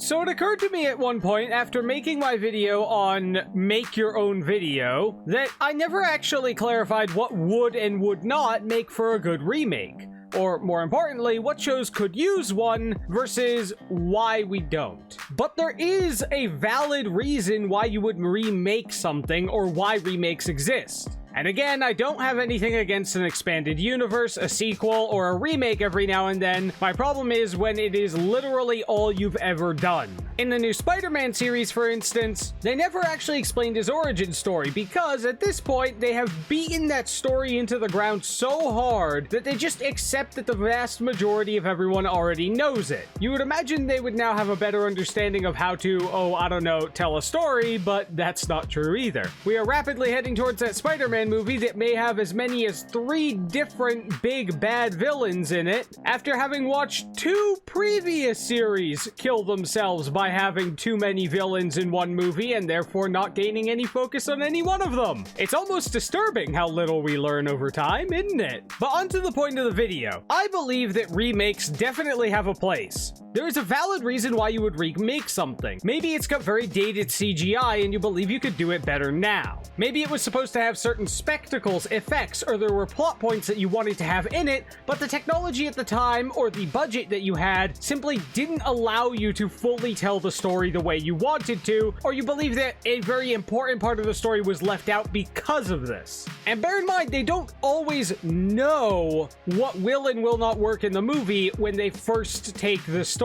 So it occurred to me at one point after making my video on make your own video that I never actually clarified what would and would not make for a good remake. Or more importantly, what shows could use one versus why we don't. But there is a valid reason why you would remake something or why remakes exist. And again, I don't have anything against an expanded universe, a sequel, or a remake every now and then. My problem is when it is literally all you've ever done. In the new Spider-Man series, for instance, they never actually explained his origin story because at this point, they have beaten that story into the ground so hard that they just accept that the vast majority of everyone already knows it. You would imagine they would now have a better understanding of how to, tell a story, but that's not true either. We are rapidly heading towards that Spider-Man movie that may have as many as 3 different big bad villains in it after having watched 2 previous series kill themselves by having too many villains in one movie and therefore not gaining any focus on any one of them. It's almost disturbing how little we learn over time, isn't it? But on to the point of the video. I believe that remakes definitely have a place. There is a valid reason why you would remake something. Maybe it's got very dated CGI and you believe you could do it better now. Maybe it was supposed to have certain spectacles, effects, or there were plot points that you wanted to have in it, but the technology at the time or the budget that you had simply didn't allow you to fully tell the story the way you wanted to, or you believe that a very important part of the story was left out because of this. And bear in mind, they don't always know what will and will not work in the movie when they first take the story.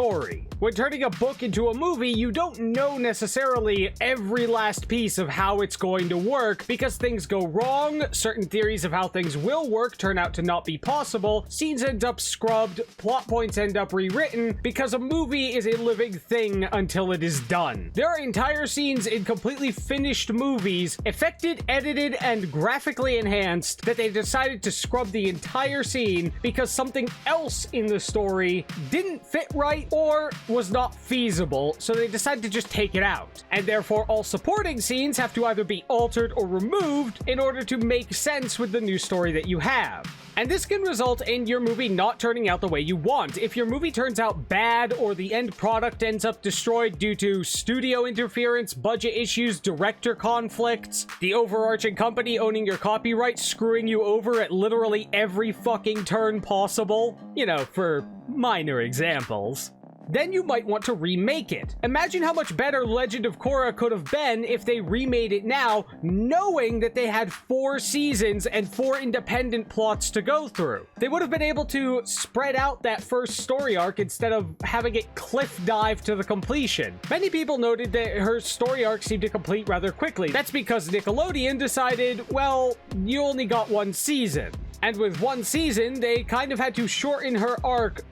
When turning a book into a movie, you don't know necessarily every last piece of how it's going to work because things go wrong, certain theories of how things will work turn out to not be possible, scenes end up scrubbed, plot points end up rewritten, because a movie is a living thing until it is done. There are entire scenes in completely finished movies, affected, edited, and graphically enhanced, that they decided to scrub the entire scene because something else in the story didn't fit right or was not feasible, so they decided to just take it out. And therefore, all supporting scenes have to either be altered or removed in order to make sense with the new story that you have. And this can result in your movie not turning out the way you want. If your movie turns out bad or the end product ends up destroyed due to studio interference, budget issues, director conflicts, the overarching company owning your copyright screwing you over at literally every fucking turn possible, for minor examples, then you might want to remake it. Imagine how much better Legend of Korra could have been if they remade it now, knowing that they had 4 seasons and 4 independent plots to go through. They would have been able to spread out that first story arc instead of having it cliff dive to the completion. Many people noted that her story arc seemed to complete rather quickly. That's because Nickelodeon decided, well, you only got 1 season. And with 1 season, they kind of had to shorten her arc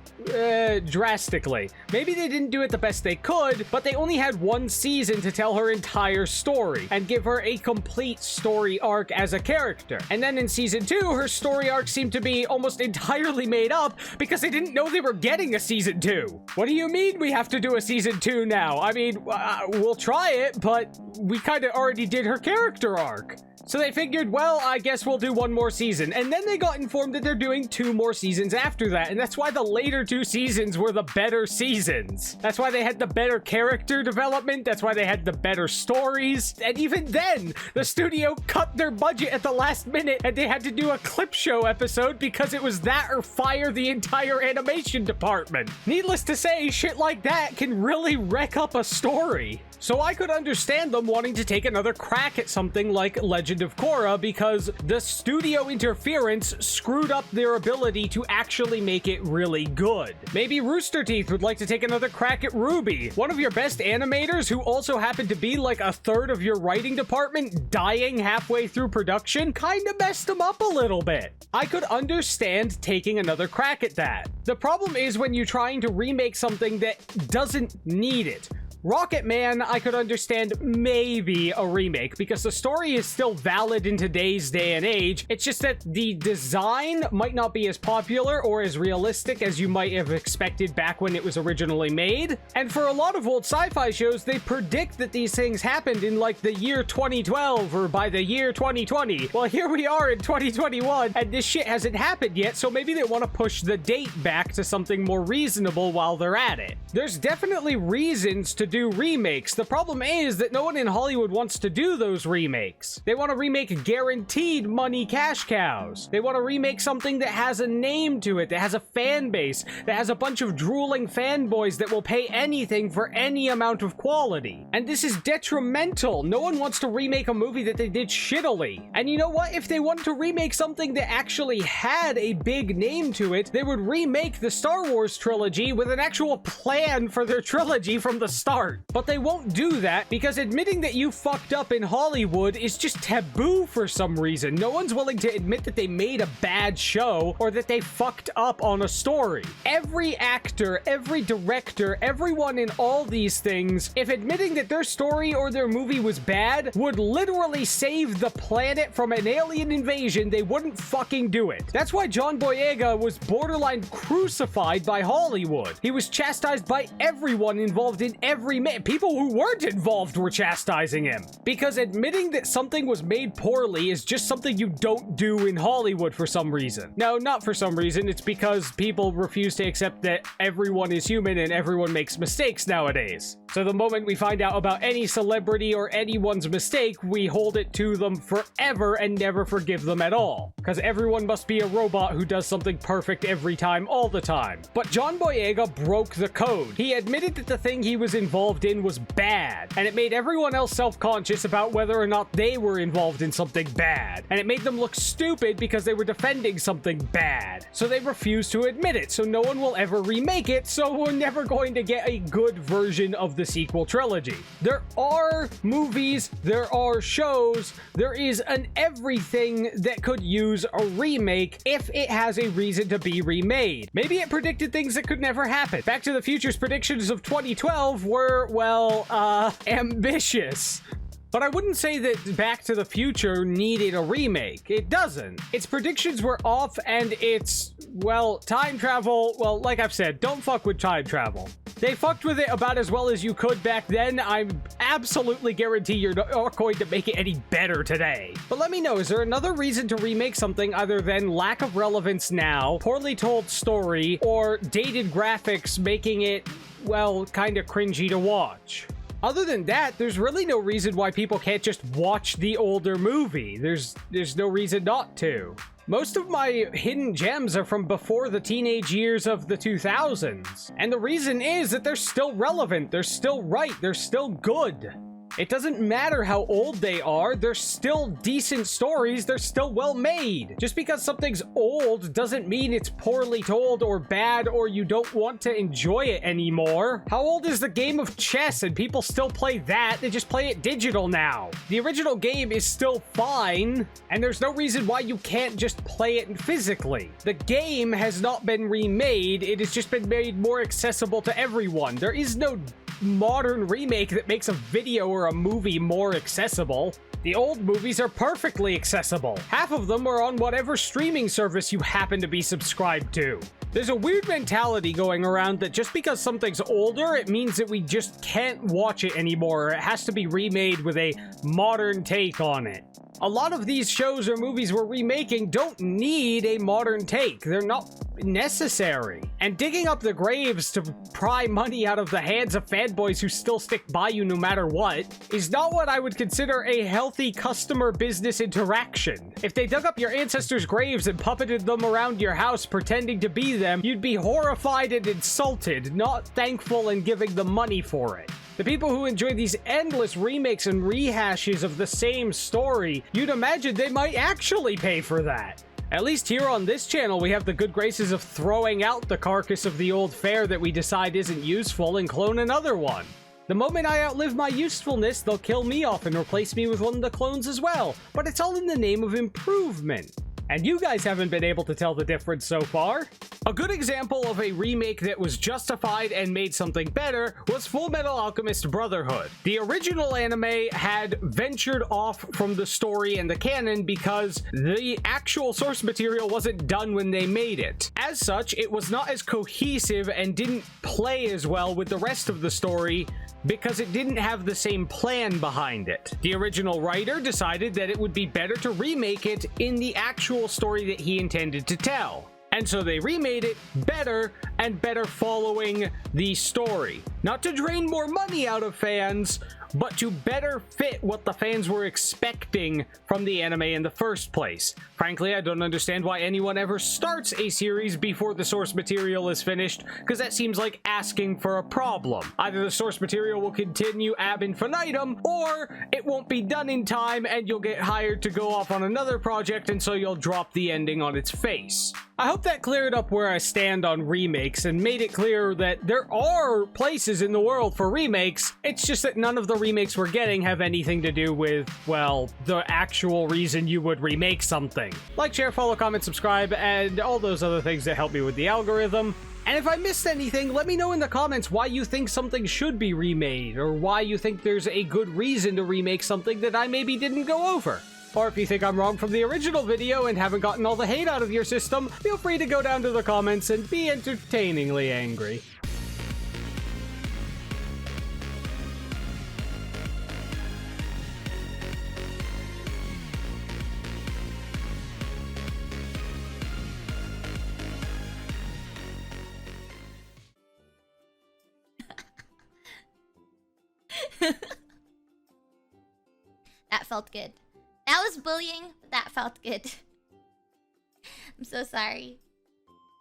drastically. Maybe they didn't do it the best they could, but they only had 1 season to tell her entire story and give her a complete story arc as a character. And then in season 2, her story arc seemed to be almost entirely made up because they didn't know they were getting a season 2. What do you mean we have to do a season 2 now? I mean, we'll try it, but we kind of already did her character arc. So they figured, well, I guess we'll do 1 more season. And then they got informed that they're doing 2 more seasons after that. And that's why the later 2 seasons were the better seasons. That's why they had the better character development. That's why they had the better stories. And even then, the studio cut their budget at the last minute and they had to do a clip show episode because it was that or fire the entire animation department. Needless to say, shit like that can really wreck up a story. So I could understand them wanting to take another crack at something like Legend of Korra because the studio interference screwed up their ability to actually make it really good. Maybe Rooster Teeth would like to take another crack at Ruby, one of your best animators who also happened to be like a third of your writing department dying halfway through production, kinda messed them up a little bit. I could understand taking another crack at that. The problem is when you're trying to remake something that doesn't need it. Rocket Man, I could understand maybe a remake, because the story is still valid in today's day and age. It's just that the design might not be as popular or as realistic as you might have expected back when it was originally made. And for a lot of old sci-fi shows, they predict that these things happened in like the year 2012 or by the year 2020. Well, here we are in 2021 and this shit hasn't happened yet, so maybe they want to push the date back to something more reasonable while they're at it. There's definitely reasons to do remakes. The problem is that no one in Hollywood wants to do those remakes. They want to remake guaranteed money cash cows. They want to remake something that has a name to it, that has a fan base, that has a bunch of drooling fanboys that will pay anything for any amount of quality. And this is detrimental. No one wants to remake a movie that they did shittily. And you know what? If they want to remake something that actually had a big name to it, they would remake the Star Wars trilogy with an actual plan for their trilogy from the start. But they won't do that because admitting that you fucked up in Hollywood is just taboo for some reason. No one's willing to admit that they made a bad show or that they fucked up on a story. Every actor, every director, everyone in all these things, if admitting that their story or their movie was bad would literally save the planet from an alien invasion, they wouldn't fucking do it. That's why John Boyega was borderline crucified by Hollywood. He was chastised by everyone involved in every people who weren't involved were chastising him. Because admitting that something was made poorly is just something you don't do in Hollywood for some reason. No, not for some reason. It's because people refuse to accept that everyone is human and everyone makes mistakes nowadays. So the moment we find out about any celebrity or anyone's mistake, we hold it to them forever and never forgive them at all. Because everyone must be a robot who does something perfect every time, all the time. But John Boyega broke the code. He admitted that the thing he was involved in was bad, and it made everyone else self-conscious about whether or not they were involved in something bad. And it made them look stupid because they were defending something bad. So they refused to admit it, so no one will ever remake it, so we're never going to get a good version of the sequel trilogy. There are movies, there are shows, there is an everything that could use a remake if it has a reason to be remade. Maybe it predicted things that could never happen. Back to the Future's predictions of 2012 were, well, ambitious. But I wouldn't say that Back to the Future needed a remake. It doesn't. Its predictions were off and it's, well, time travel, well, like I've said, don't fuck with time travel. They fucked with it about as well as you could back then. I'm absolutely guarantee you're not going to make it any better today. But let me know, is there another reason to remake something other than lack of relevance now, poorly told story, or dated graphics making it, well, kind of cringy to watch? Other than that, there's really no reason why people can't just watch the older movie. There's no reason not to. Most of my hidden gems are from before the teenage years of the 2000s. And the reason is that they're still relevant, they're still right, they're still good. It doesn't matter how old they are, they're still decent stories, they're still well made. Just because something's old doesn't mean it's poorly told or bad or you don't want to enjoy it anymore. How old is the game of chess and people still play that? They just play it digital now. The original game is still fine, and there's no reason why you can't just play it physically. The game has not been remade, it has just been made more accessible to everyone. There is no modern remake that makes a video or a movie more accessible. The old movies are perfectly accessible. Half of them are on whatever streaming service you happen to be subscribed to. There's a weird mentality going around that just because something's older, it means that we just can't watch it anymore. It has to be remade with a modern take on it. A lot of these shows or movies we're remaking don't need a modern take. They're not necessary. And digging up the graves to pry money out of the hands of fanboys who still stick by you no matter what is not what I would consider a healthy customer business interaction. If they dug up your ancestors' graves and puppeted them around your house pretending to be them, you'd be horrified and insulted, not thankful and giving them money for it. The people who enjoy these endless remakes and rehashes of the same story, you'd imagine they might actually pay for that. At least here on this channel, we have the good graces of throwing out the carcass of the old fare that we decide isn't useful and clone another one. The moment I outlive my usefulness, they'll kill me off and replace me with one of the clones as well. But it's all in the name of improvement. And you guys haven't been able to tell the difference so far. A good example of a remake that was justified and made something better was Full Metal Alchemist Brotherhood. The original anime had ventured off from the story and the canon because the actual source material wasn't done when they made it. As such, it was not as cohesive and didn't play as well with the rest of the story because it didn't have the same plan behind it. The original writer decided that it would be better to remake it in the actual story that he intended to tell. And so they remade it better and better following the story. Not to drain more money out of fans, but to better fit what the fans were expecting from the anime in the first place. Frankly, I don't understand why anyone ever starts a series before the source material is finished, because that seems like asking for a problem. Either the source material will continue ab infinitum, or it won't be done in time and you'll get hired to go off on another project, and so you'll drop the ending on its face. I hope that cleared up where I stand on remakes and made it clear that there are places in the world for remakes. It's just that none of the remakes we're getting have anything to do with, well, the actual reason you would remake something. Like, share, follow, comment, subscribe, and all those other things that help me with the algorithm. And if I missed anything, let me know in the comments why you think something should be remade, or why you think there's a good reason to remake something that I maybe didn't go over. Or if you think I'm wrong from the original video and haven't gotten all the hate out of your system, feel free to go down to the comments and be entertainingly angry. That felt good. That was bullying, but that felt good. I'm so sorry.